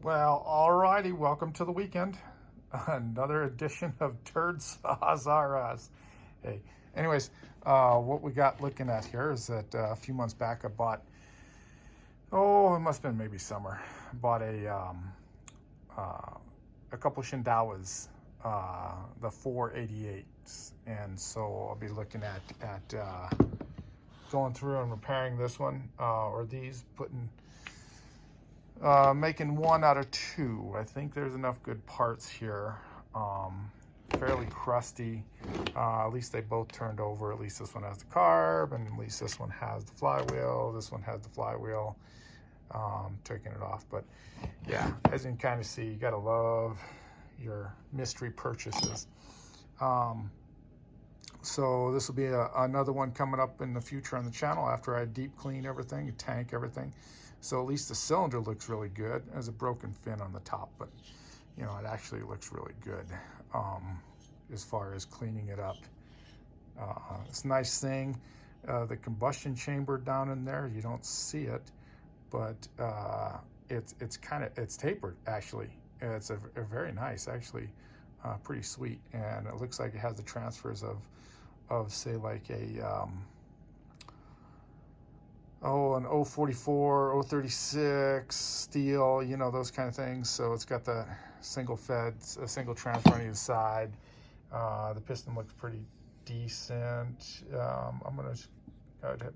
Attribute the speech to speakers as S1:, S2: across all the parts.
S1: Well, alrighty, welcome to the weekend. Another edition of Turd Saws R Us. Hey, anyways, what we got looking at here is that a few months back I bought, it must have been maybe summer. I bought a couple shindaiwas, the 488s, and so I'll be looking at going through and repairing this one or these, making one out of two. I think there's enough good parts here. Fairly crusty. At least they both turned over. At least this one has the carb, and at least this one has the flywheel. This one has the flywheel. Taking it off, but yeah, as you can kind of see, you gotta love your mystery purchases. So this will be another one coming up in the future on the channel after I deep clean everything, tank everything. So at least the cylinder looks really good. There's a broken fin on the top, but you know, it actually looks really good as far as cleaning it up. It's a nice thing. The combustion chamber down in there, you don't see it, but it's tapered actually. It's a very nice, actually, pretty sweet, and it looks like it has the transfers of say like a an 044, 036 Stihl, you know, those kind of things. So it's got the single feds, a single transfer on either side. The piston looks pretty decent. I'm gonna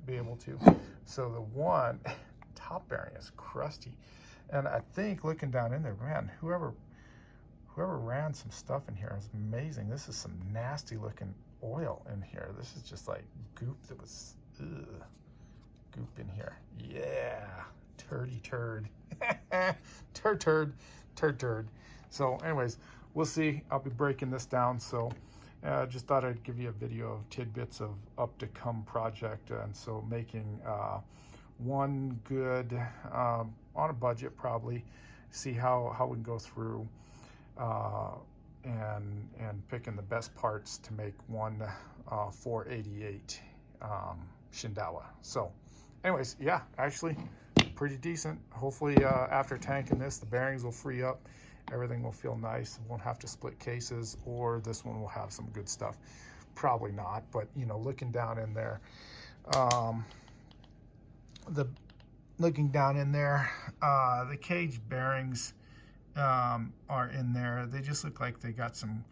S1: be able to. So the one top bearing is crusty, and I think looking down in there, man, whoever ran some stuff in here is amazing. This is some nasty looking oil in here. This is just like goop that was goop in here. Yeah, turdy turd. turd. So anyways, we'll see. I'll be breaking this down. So just thought I'd give you a video of tidbits of up to come project, and so making one good on a budget, probably see how we can go through and picking the best parts to make one 488 shindaiwa. So anyways, yeah, actually pretty decent. Hopefully after tanking this, the bearings will free up, everything will feel nice, won't have to split cases, or this one will have some good stuff. Probably not, but you know, looking down in there, the cage bearings are in there. They just look like they got some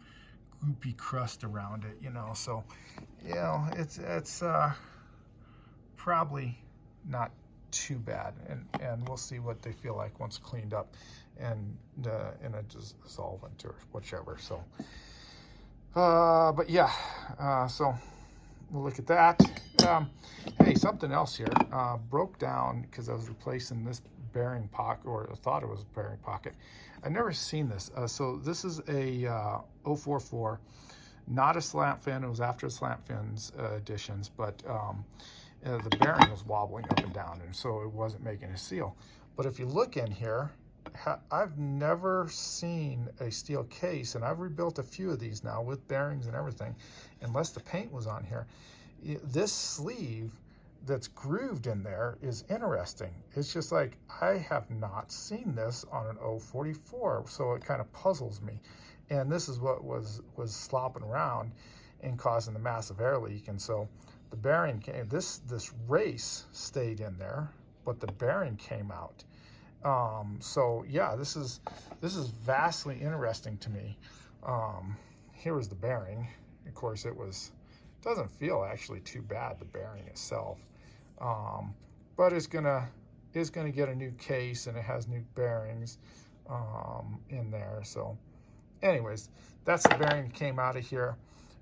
S1: goopy crust around it, you know. So, you know, it's probably not too bad, and we'll see what they feel like once cleaned up and in a solvent or whichever. So, but yeah, so we'll look at that. Hey, something else here broke down because I was replacing this bearing pocket, or I thought it was a bearing pocket. I've never seen this. So this is a 044, not a slant fin. It was after the slant fins additions, but the bearing was wobbling up and down, and so it wasn't making a seal. But if you look in here, I've never seen a steel case, and I've rebuilt a few of these now with bearings and everything, unless the paint was on here. This sleeve that's grooved in there is interesting. It's just like, I have not seen this on an 044, so it kind of puzzles me. And this is what was slopping around and causing the massive air leak. And so the bearing came, this race stayed in there, but the bearing came out. So yeah, this is vastly interesting to me. Here was the bearing. Of course, doesn't feel actually too bad, the bearing itself. But it's gonna get a new case, and it has new bearings in there. So anyways, that's the bearing that came out of here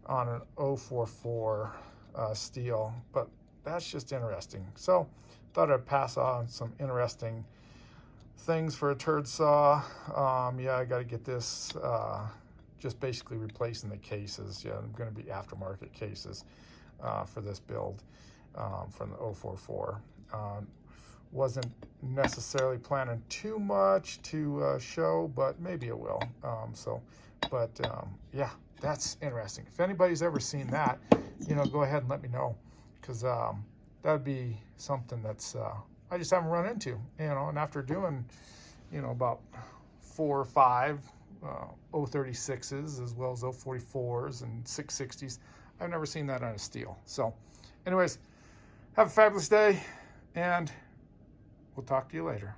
S1: on an 044 Stihl, but that's just interesting. So thought I'd pass on some interesting things for a turd saw. Yeah, I got to get this, just basically replacing the cases. Yeah, I'm going to be aftermarket cases for this build from the 044. Wasn't necessarily planning too much to show, but maybe it will. Yeah, that's interesting. If anybody's ever seen that, you know, go ahead and let me know, because that would be something that's I just haven't run into, you know. And after doing, you know, about 4 or 5 036s as well as 044s and 660s. I've never seen that on a Stihl. So anyways, have a fabulous day, and we'll talk to you later.